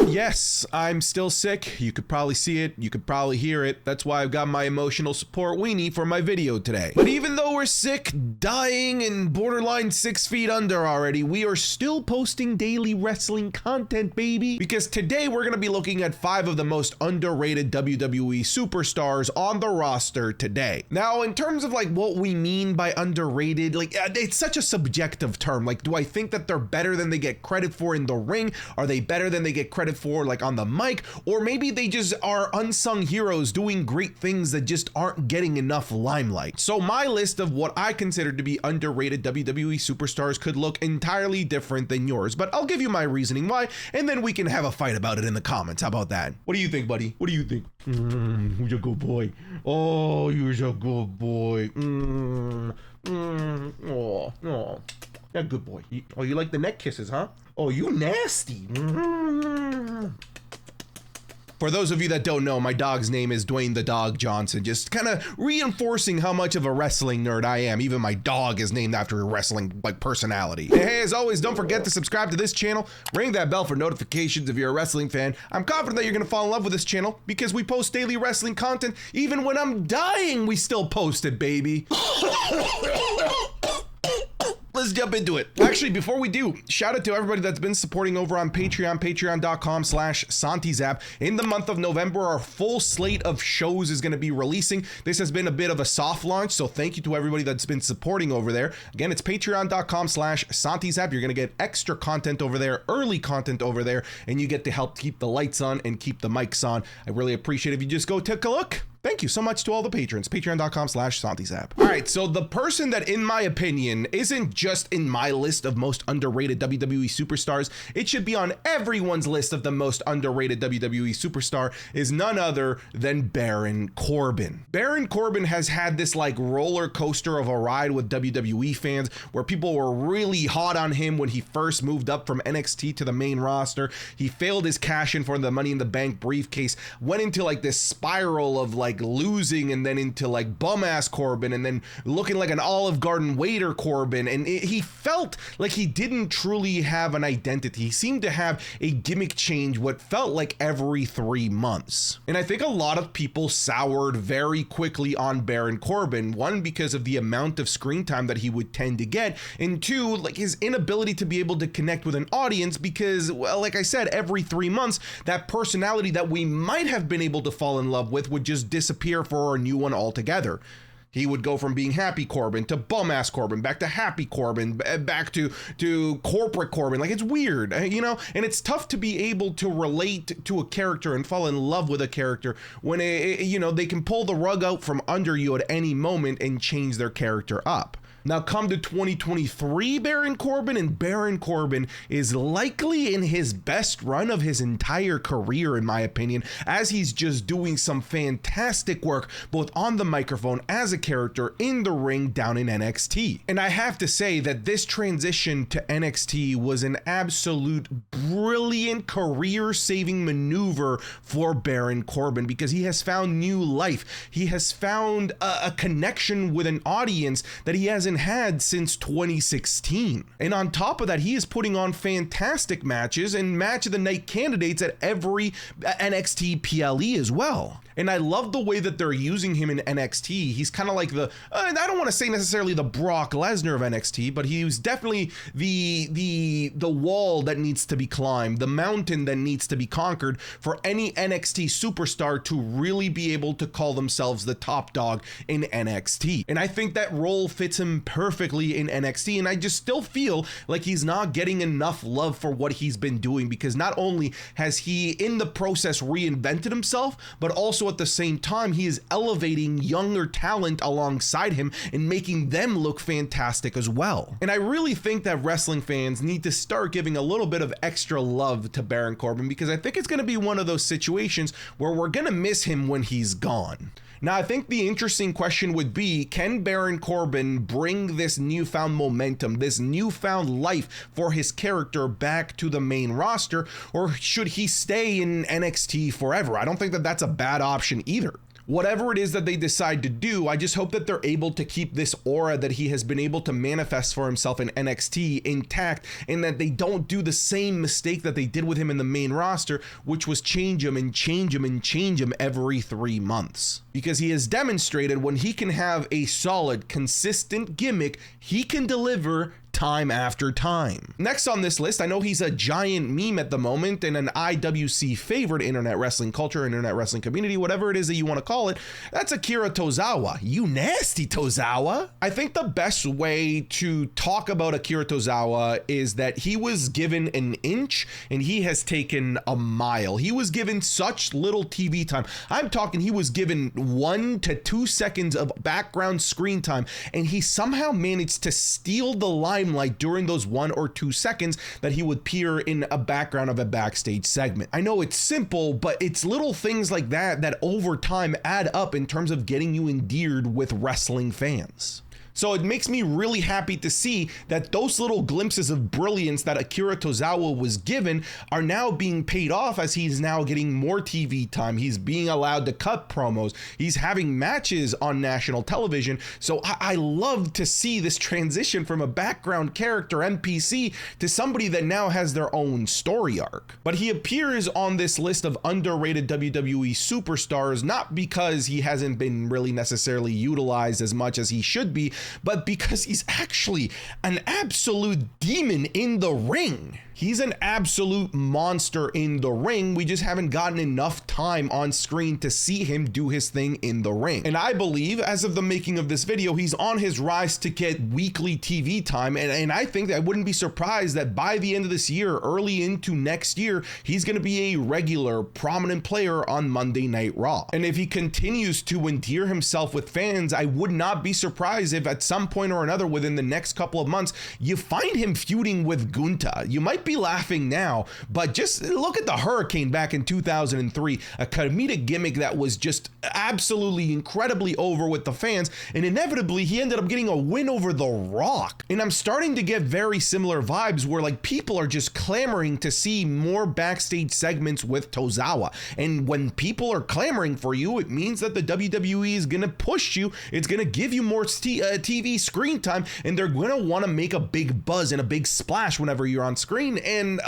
Yes, I'm still sick. You could probably see it. You could probably hear it. That's why I've got my emotional support weenie for my video today. But even though we're sick, dying, and borderline 6 feet under already, we are still posting daily wrestling content, baby. Because today we're going to be looking at 5 of the most underrated WWE superstars on the roster today. Now, in terms of like what we mean by underrated, like it's such a subjective term. Like, do I think that they're better than they get credit for in the ring? Are they better than they get credit for like on the mic? Or maybe they just are unsung heroes doing great things that just aren't getting enough limelight. So my list of what I consider to be underrated WWE superstars could look entirely different than yours, but I'll give you my reasoning why, and then we can have a fight about it in the comments. How about that? What do you think, buddy? What do you think? You're a good boy. Oh, you're a good boy. Oh. Yeah, good boy. Oh, you like the neck kisses, huh? Oh, you nasty. For those of you that don't know, my dog's name is Dwayne the Dog Johnson, just kind of reinforcing how much of a wrestling nerd I am. Even my dog is named after a wrestling like personality. And hey, as always, don't forget to subscribe to this channel, ring that bell for notifications if you're a wrestling fan. I'm confident that you're gonna fall in love with this channel because we post daily wrestling content. Even when I'm dying, we still post it, baby. Let's jump into it. Actually, before we do, shout out to everybody that's been supporting over on Patreon, patreon.com/SantiZap. In the month of November, our full slate of shows is going to be releasing. This has been a bit of a soft launch, so thank you to everybody that's been supporting over there. Again, it's patreon.com/SantiZap. You're going to get extra content over there, early content over there, and you get to help keep the lights on and keep the mics on. I really appreciate it if you just go take a look. Thank you so much to all the patrons. Patreon.com/SantiZap. All right, so the person that, in my opinion, isn't just in my list of most underrated WWE superstars, it should be on everyone's list of the most underrated WWE superstar, is none other than Baron Corbin. Baron Corbin has had this like roller coaster of a ride with WWE fans, where people were really hot on him when he first moved up from NXT to the main roster. He failed his cash in for the Money in the Bank briefcase, went into like this spiral of like losing, and then into like bum ass Corbin, and then looking like an Olive Garden waiter Corbin, and he felt like he didn't truly have an identity. He seemed to have a gimmick change what felt like every 3 months. And I think a lot of people soured very quickly on Baron Corbin, one, because of the amount of screen time that he would tend to get, and two, like his inability to be able to connect with an audience because, well, like I said, every 3 months, that personality that we might have been able to fall in love with would just disappear for a new one altogether. He would go from being happy Corbin to bum-ass Corbin, back to happy Corbin, back to corporate Corbin. Like, it's weird, you know? And it's tough to be able to relate to a character and fall in love with a character when, you know, they can pull the rug out from under you at any moment and change their character up. Now come to 2023 Baron Corbin, and Baron Corbin is likely in his best run of his entire career, in my opinion, as he's just doing some fantastic work both on the microphone as a character in the ring down in NXT. And I have to say that this transition to NXT was an absolute brilliant career-saving maneuver for Baron Corbin, because he has found new life. He has found a connection with an audience that he hasn't had since 2016. And on top of that, he is putting on fantastic matches and match of the night candidates at every NXT PLE as well. And I love the way that they're using him in NXT. He's kind of like the, I don't want to say necessarily the Brock Lesnar of NXT, but he was definitely the wall that needs to be climbed, the mountain that needs to be conquered for any NXT superstar to really be able to call themselves the top dog in NXT. And I think that role fits him perfectly in NXT, and I just still feel like he's not getting enough love for what he's been doing, because not only has he in the process reinvented himself, but also at the same time he is elevating younger talent alongside him and making them look fantastic as well. And I really think that wrestling fans need to start giving a little bit of extra love to Baron Corbin, because I think it's going to be one of those situations where we're going to miss him when he's gone. Now, I think the interesting question would be, can Baron Corbin bring this newfound momentum, this newfound life for his character back to the main roster, or should he stay in NXT forever? I don't think that that's a bad option either. Whatever it is that they decide to do, I just hope that they're able to keep this aura that he has been able to manifest for himself in NXT intact, and that they don't do the same mistake that they did with him in the main roster, which was change him and change him and change him every 3 months. Because he has demonstrated when he can have a solid, consistent gimmick, he can deliver time after time. Next on this list, I know he's a giant meme at the moment and an IWC favorite, internet wrestling culture, internet wrestling community, whatever it is that you want to call it. That's Akira Tozawa. You nasty Tozawa. I think the best way to talk about Akira Tozawa is that he was given an inch and he has taken a mile. He was given such little TV time. I'm talking he was given 1 to 2 seconds of background screen time, and he somehow managed to steal the limelight during those 1 or 2 seconds that he would appear in a background of a backstage segment. I know it's simple, but it's little things like that that over time add up in terms of getting you endeared with wrestling fans. So it makes me really happy to see that those little glimpses of brilliance that Akira Tozawa was given are now being paid off as he's now getting more TV time. He's being allowed to cut promos. He's having matches on national television. So I love to see this transition from a background character NPC to somebody that now has their own story arc. But he appears on this list of underrated WWE superstars, not because he hasn't been really necessarily utilized as much as he should be, but because he's actually an absolute demon in the ring. He's an absolute monster in the ring. We just haven't gotten enough time on screen to see him do his thing in the ring. And I believe, as of the making of this video, he's on his rise to get weekly TV time. And I think that I wouldn't be surprised that by the end of this year, early into next year, he's going to be a regular, prominent player on Monday Night Raw. And if he continues to endear himself with fans, I would not be surprised if at some point or another within the next couple of months, you find him feuding with Gunta. You might be laughing now, but just look at the Hurricane back in 2003, a comedic gimmick that was just absolutely incredibly over with the fans, and inevitably he ended up getting a win over The Rock. And I'm starting to get very similar vibes where like people are just clamoring to see more backstage segments with Tozawa. And when people are clamoring for you, it means that the WWE is gonna push you, it's gonna give you more TV screen time, and they're gonna want to make a big buzz and a big splash whenever you're on screen. And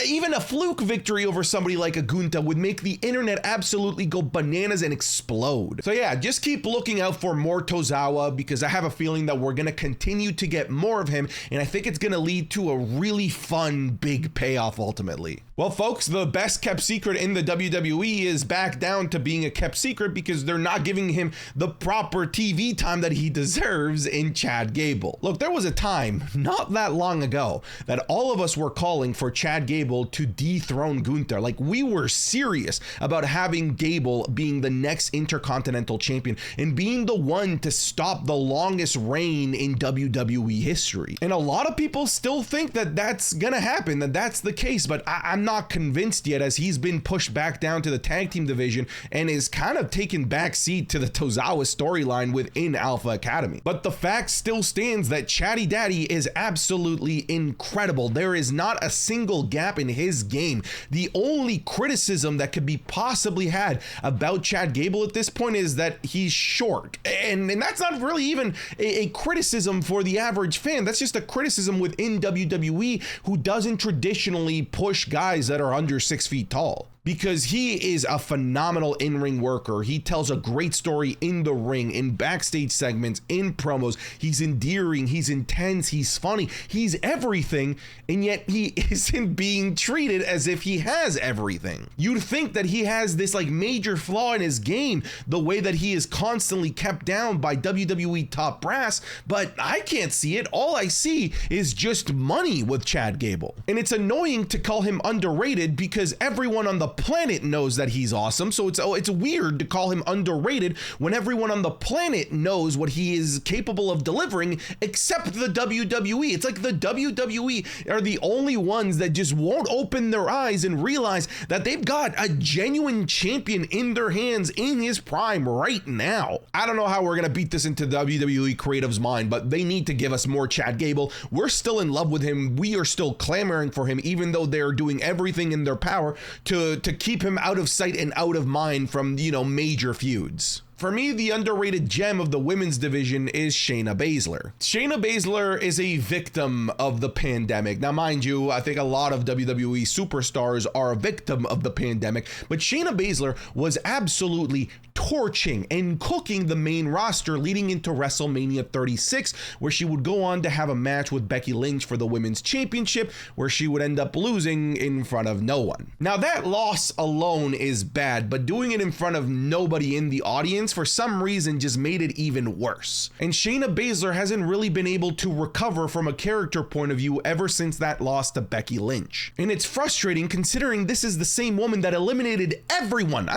even a fluke victory over somebody like a Gunta would make the internet absolutely go bananas and explode. So yeah, just keep looking out for more Tozawa, because I have a feeling that we're going to continue to get more of him, and I think it's going to lead to a really fun big payoff ultimately. Well, folks, the best kept secret in the WWE is back down to being a kept secret because they're not giving him the proper TV time that he deserves in Chad Gable. Look, there was a time not that long ago that all of us were calling for Chad Gable to dethrone Gunther. Like, we were serious about having Gable being the next Intercontinental Champion and being the one to stop the longest reign in WWE history. And a lot of people still think that that's gonna happen, that that's the case, but I'm not convinced yet, as he's been pushed back down to the tag team division and is kind of taken back seat to the Tozawa storyline within Alpha Academy. But the fact still stands that Chatty Daddy is absolutely incredible. There is not a single gap in his game. The only criticism that could be possibly had about Chad Gable at this point is that he's short. And that's not really even a criticism for the average fan. That's just a criticism within WWE, who doesn't traditionally push guys that are under 6 feet tall. Because he is a phenomenal in-ring worker. He tells a great story in the ring, in backstage segments, in promos. He's endearing, he's intense, he's funny, he's everything, and yet he isn't being treated as if he has everything. You'd think that he has this like major flaw in his game, the way that he is constantly kept down by WWE top brass, but I can't see it. All I see is just money with Chad Gable. And it's annoying to call him underrated because everyone on the planet knows that he's awesome. So it's weird to call him underrated when everyone on the planet knows what he is capable of delivering, except the WWE. It's like the WWE are the only ones that just won't open their eyes and realize that they've got a genuine champion in their hands in his prime right now. I don't know how we're gonna beat this into WWE creative's mind, but they need to give us more Chad Gable. We're still in love with him. We are still clamoring for him, even though they're doing everything in their power to to keep him out of sight and out of mind from, you know, major feuds. For me, the underrated gem of the women's division is Shayna Baszler. Shayna Baszler is a victim of the pandemic. Now, mind you, I think a lot of WWE superstars are a victim of the pandemic, but Shayna Baszler was absolutely torching and cooking the main roster leading into WrestleMania 36, where she would go on to have a match with Becky Lynch for the women's championship, where she would end up losing in front of no one. Now, that loss alone is bad, but doing it in front of nobody in the audience for some reason just made it even worse. And Shayna Baszler hasn't really been able to recover from a character point of view ever since that loss to Becky Lynch. And it's frustrating considering this is the same woman that eliminated everyone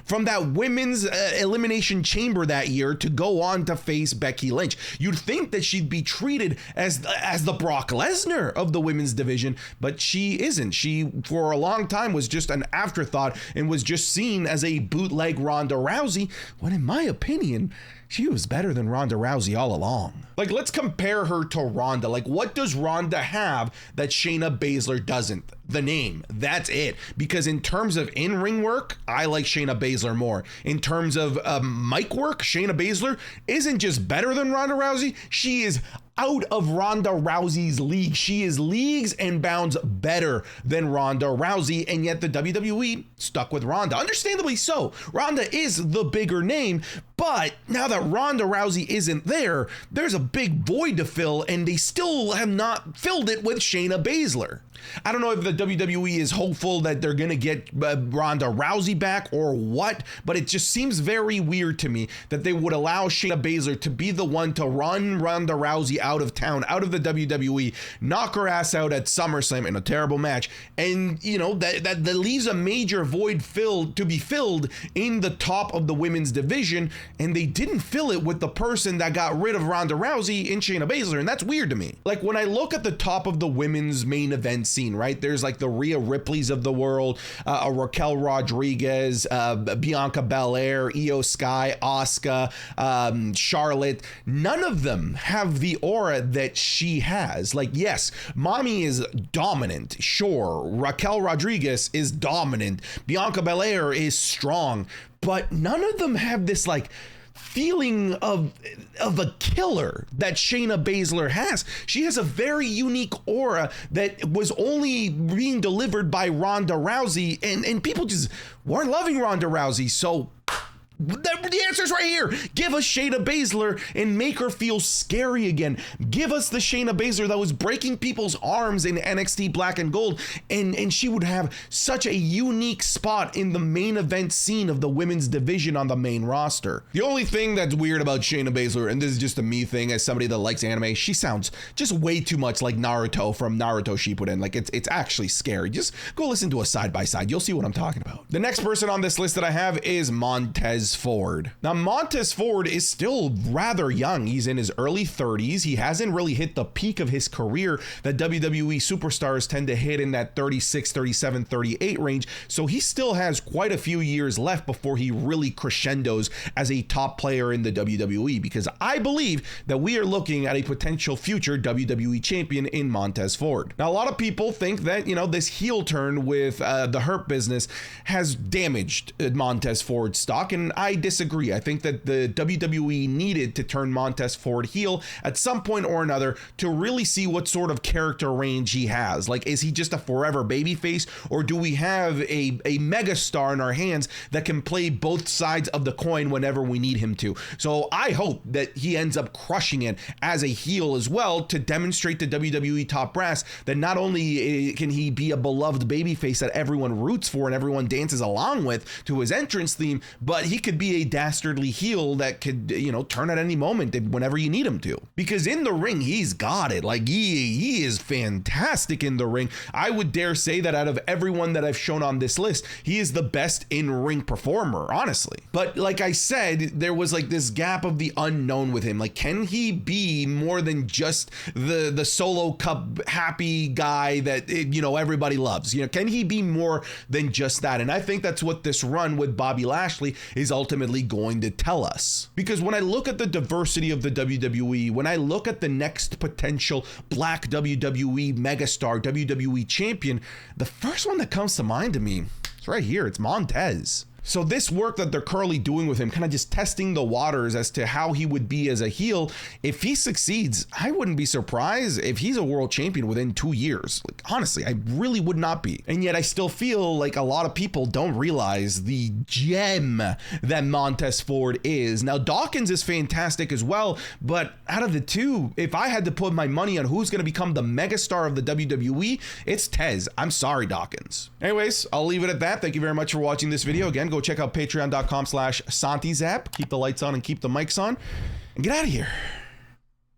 from that women's elimination chamber that year to go on to face Becky Lynch. You'd think that she'd be treated as the Brock Lesnar of the women's division, but she isn't. She, for a long time, was just an afterthought and was just seen as a bootleg Ronda Rousey, when in my opinion, she was better than Ronda Rousey all along. Like, let's compare her to Ronda. Like, what does Ronda have that Shayna Baszler doesn't? The name. That's it. Because in terms of in-ring work, I like Shayna Baszler more. In terms of mic work, Shayna Baszler isn't just better than Ronda Rousey. She is out of Ronda Rousey's league. She is leagues and bounds better than Ronda Rousey, and yet the WWE stuck with Ronda. Understandably so. Ronda is the bigger name, but now that Ronda Rousey isn't there, there's a big void to fill, and they still have not filled it with Shayna Baszler. I don't know if the WWE is hopeful that they're going to get Ronda Rousey back or what, but it just seems very weird to me that they would allow Shayna Baszler to be the one to run Ronda Rousey out of town, out of the WWE, knock her ass out at SummerSlam in a terrible match, and, you know, that leaves a major void to be filled in the top of the women's division, and they didn't fill it with the person that got rid of Ronda Rousey in Shayna Baszler, and that's weird to me. Like, when I look at the top of the women's main event scene, right? There's like the Rhea Ripleys of the world, a Raquel Rodriguez, Bianca Belair, Io Sky, Asuka, Charlotte. None of them have the aura that she has. Like, yes, Mommy is dominant, sure. Raquel Rodriguez is dominant. Bianca Belair is strong, but none of them have this like feeling of a killer that Shayna Baszler has. She has a very unique aura that was only being delivered by Ronda Rousey, and people just weren't loving Ronda Rousey. So the answer's right here. Give us Shayna Baszler and make her feel scary again. Give us the Shayna Baszler that was breaking people's arms in NXT Black and Gold, and she would have such a unique spot in the main event scene of the women's division on the main roster. The only thing that's weird about Shayna Baszler, and this is just a me thing as somebody that likes anime, she sounds just way too much like Naruto from Naruto Shippuden. Like, it's actually scary. Just go listen to a side by side. You'll see what I'm talking about. The next person on this list that I have is Montes Ford. Now, Montes Ford is still rather young. He's in his early 30s. He hasn't really hit the peak of his career that WWE superstars tend to hit in that 36, 37, 38 range. So he still has quite a few years left before he really crescendos as a top player in the WWE, because I believe that we are looking at a potential future WWE champion in Montes Ford. Now, a lot of people think that, you know, this heel turn with the Hurt Business has damaged Montes Ford's stock, and I disagree. I think that the WWE needed to turn Montes Ford heel at some point or another to really see what sort of character range he has. Like, is he just a forever babyface, or do we have a megastar in our hands that can play both sides of the coin whenever we need him to? So I hope that he ends up crushing it as a heel as well, to demonstrate to WWE top brass that not only can he be a beloved babyface that everyone roots for and everyone dances along with to his entrance theme, but he could be a dastardly heel that could, you know, turn at any moment whenever you need him to. Because in the ring, he's got it. Like, he is fantastic in the ring. I would dare say that out of everyone that I've shown on this list, he is the best in-ring performer, honestly. But like I said, there was like this gap of the unknown with him. Like, can he be more than just the solo cup happy guy that, you know, everybody loves? You know, can he be more than just that? And I think that's what this run with Bobby Lashley is ultimately going to tell us. Because when I look at the diversity of the WWE, when I look at the next potential black WWE megastar, WWE champion, the first one that comes to mind to me is right here. It's Montez. So this work that they're currently doing with him, kind of just testing the waters as to how he would be as a heel, if he succeeds, I wouldn't be surprised if he's a world champion within 2 years. Like, honestly, I really would not be. And yet I still feel like a lot of people don't realize the gem that Montes Ford is. Now, Dawkins is fantastic as well, but out of the two, if I had to put my money on who's going to become the megastar of the WWE, it's Tez. I'm sorry, Dawkins. Anyways, I'll leave it at that. Thank you very much for watching this video. Again, go check out patreon.com/SantiZap. Keep the lights on and keep the mics on. And get out of here.